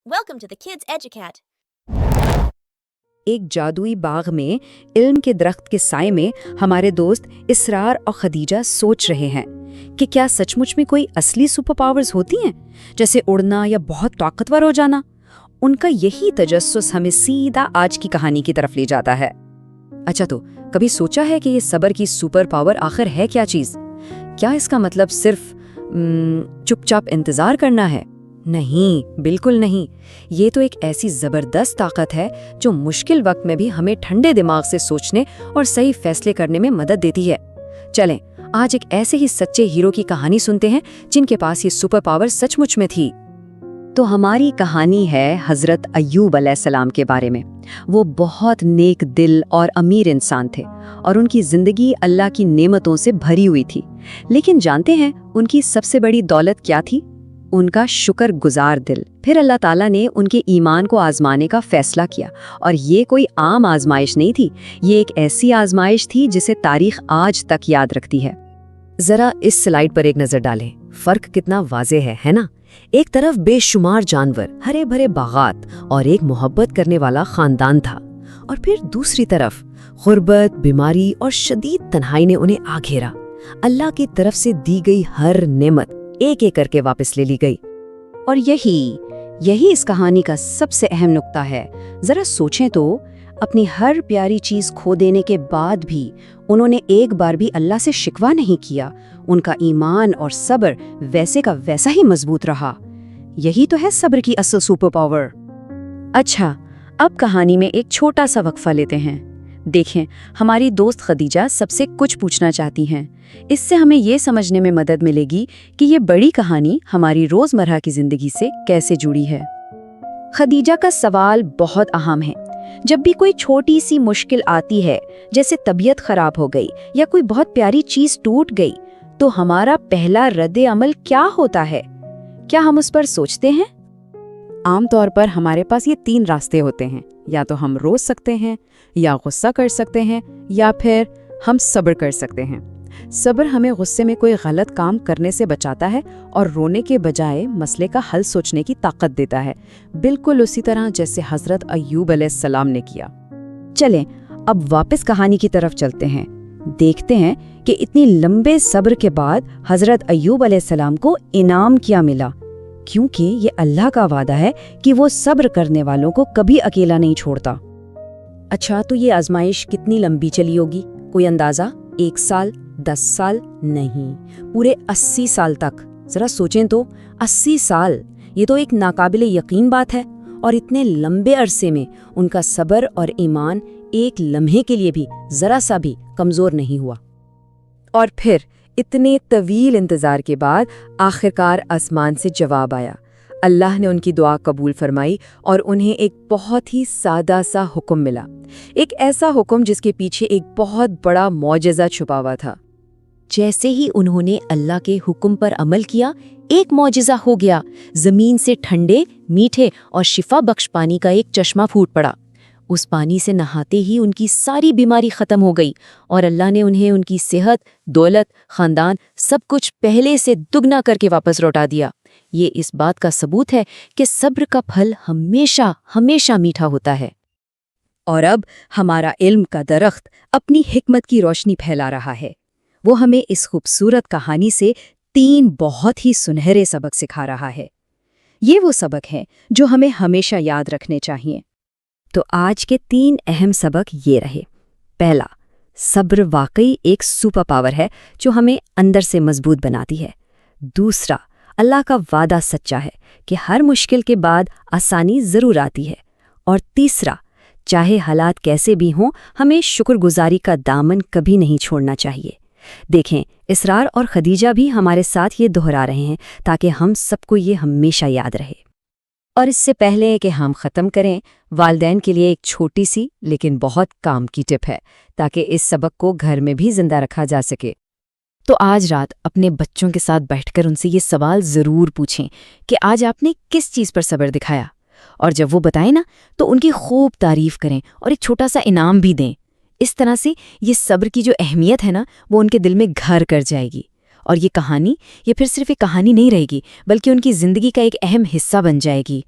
Welcome to the Kids Educat. एक जादुई बाग में इल्म के दरख्त के साए में हमारे दोस्त इसरार और खदीजा सोच रहे हैं कि क्या सचमुच में कोई असली सुपर पावर्स होती हैं, जैसे उड़ना या बहुत ताकतवर हो जाना। उनका यही तजस्सुस हमें सीधा आज की कहानी की तरफ ले जाता है। अच्छा, तो कभी सोचा है कि ये सब्र की सुपर पावर आखिर है क्या चीज? क्या इसका मतलब सिर्फ चुपचाप इंतजार करना है? नहीं, बिल्कुल नहीं। ये तो एक ऐसी जबरदस्त ताकत है जो मुश्किल वक्त में भी हमें ठंडे दिमाग से सोचने और सही फैसले करने में मदद देती है। चलें, आज एक ऐसे ही सच्चे हीरो की कहानी सुनते हैं जिनके पास ये सुपर पावर सचमुच में थी। तो हमारी कहानी है हजरत अय्यूब अलैहिस्सलाम के बारे में। वो बहुत नेक दिल और अमीर इंसान थे और उनकी जिंदगी अल्लाह की नेमतों से भरी हुई थी। लेकिन जानते हैं उनकी सबसे बड़ी दौलत क्या थी? उनका शुक्रगुजार दिल। फिर अल्लाह ताला ने उनके ईमान को आजमाने का फैसला किया, और ये कोई आम आजमाइश नहीं थी। ये एक ऐसी आजमाइश थी जिसे तारीख आज तक याद रखती है। जरा इस स्लाइड पर एक नजर डालें। फर्क कितना वाज़ेह है ना? एक तरफ बेशुमार जानवर, हरे भरे बागात और एक मोहब्बत करने वाला खानदान था, और फिर दूसरी तरफ गुर्बत, बीमारी और शदीद तन्हाई ने उन्हें आ घेरा। अल्लाह की तरफ से दी गई हर नेमत एक एक करके वापस ले ली गई। और यही इस कहानी का सबसे अहम नुक्ता है। जरा सोचें तो, अपनी हर प्यारी चीज खो देने के बाद भी उन्होंने एक बार भी अल्लाह से शिकवा नहीं किया। उनका ईमान और सब्र वैसे का वैसा ही मजबूत रहा। यही तो है सब्र की असल सुपर पावर। अच्छा, अब कहानी में एक छोटा सा वक्फा लेते हैं। देखें, हमारी दोस्त खदीजा सबसे कुछ पूछना चाहती हैं। इससे हमें ये समझने में मदद मिलेगी कि ये बड़ी कहानी हमारी रोजमर्रा की जिंदगी से कैसे जुड़ी है। खदीजा का सवाल बहुत अहम है। जब भी कोई छोटी सी मुश्किल आती है, जैसे तबीयत खराब हो गई या कोई बहुत प्यारी चीज टूट गई, तो हमारा पहला रद्द अमल क्या होता है? क्या हम उस पर सोचते हैं? आमतौर पर हमारे पास ये 3 रास्ते होते हैं। या तो हम रो सकते हैं, या गुस्सा कर सकते हैं, या फिर हम सब्र कर सकते हैं। सब्र हमें गुस्से में कोई गलत काम करने से बचाता है और रोने के बजाय मसले का हल सोचने की ताकत देता है, बिल्कुल उसी तरह जैसे हजरत अय्यूब अलैहिस्सलाम ने किया। चलें, अब वापस कहानी की तरफ चलते हैं। देखते हैं कि इतनी लंबे सब्र के बाद हजरत अय्यूब अलैहिस्सलाम को इनाम क्या मिला, क्योंकि ये अल्लाह का वादा है कि वो सब्र करने वालों को कभी अकेला नहीं छोड़ता। अच्छा, तो ये आजमाइश कितनी लंबी चली होगी? कोई अंदाजा? 1 साल, 10 साल? नहीं, पूरे 80 साल तक। जरा सोचें तो, 80 साल, ये तो एक नाकाबिले यकीन बात है। और इतने लंबे अरसे में उनका सब्र और ईमान एक लम्हे के लिए भी जरा सा भी कमजोर नहीं हुआ। और फिर इतने तवील इंतजार के बाद आखिरकार आसमान से जवाब आया। अल्लाह ने उनकी दुआ कबूल फरमाई और उन्हें एक बहुत ही सादा सा हुक्म मिला। एक ऐसा हुक्म जिसके पीछे एक बहुत बड़ा मौजज़ा छुपा हुआ था। जैसे ही उन्होंने अल्लाह के हुक्म पर अमल किया, एक मौजज़ा हो गया। जमीन से ठंडे, मीठे और शिफा बख्श पानी का एक चश्मा फूट पड़ा। उस पानी से नहाते ही उनकी सारी बीमारी खत्म हो गई और अल्लाह ने उन्हें उनकी सेहत, दौलत, खानदान सब कुछ पहले से दुगना करके वापस लौटा दिया। ये इस बात का सबूत है कि सब्र का फल हमेशा हमेशा मीठा होता है। और अब हमारा इल्म का दरख्त अपनी हिकमत की रोशनी फैला रहा है। वो हमें इस खूबसूरत कहानी से 3 बहुत ही सुनहरे सबक सिखा रहा है। ये वो सबक हैं जो हमें हमेशा याद रखने चाहिए। तो आज के 3 अहम सबक ये रहे। पहला, सब्र वाकई एक सुपर पावर है जो हमें अंदर से मजबूत बनाती है। दूसरा, अल्लाह का वादा सच्चा है कि हर मुश्किल के बाद आसानी ज़रूर आती है। और तीसरा, चाहे हालात कैसे भी हों, हमें शुक्रगुजारी का दामन कभी नहीं छोड़ना चाहिए। देखें, इसरार और खदीजा भी हमारे साथ ये दोहरा रहे हैं ताकि हम सबको ये हमेशा याद रहे। और इससे पहले कि हम ख़त्म करें, वालिदैन के लिए एक छोटी सी लेकिन बहुत काम की टिप है, ताकि इस सबक को घर में भी जिंदा रखा जा सके। तो आज रात अपने बच्चों के साथ बैठकर उनसे ये सवाल ज़रूर पूछें कि आज आपने किस चीज़ पर सब्र दिखाया। और जब वो बताएं ना, तो उनकी खूब तारीफ़ करें और एक छोटा सा इनाम भी दें। इस तरह से ये सब्र की जो अहमियत है ना, वो उनके दिल में घर कर जाएगी। और ये कहानी, ये फिर सिर्फ एक कहानी नहीं रहेगी, बल्कि उनकी ज़िंदगी का एक अहम हिस्सा बन जाएगी।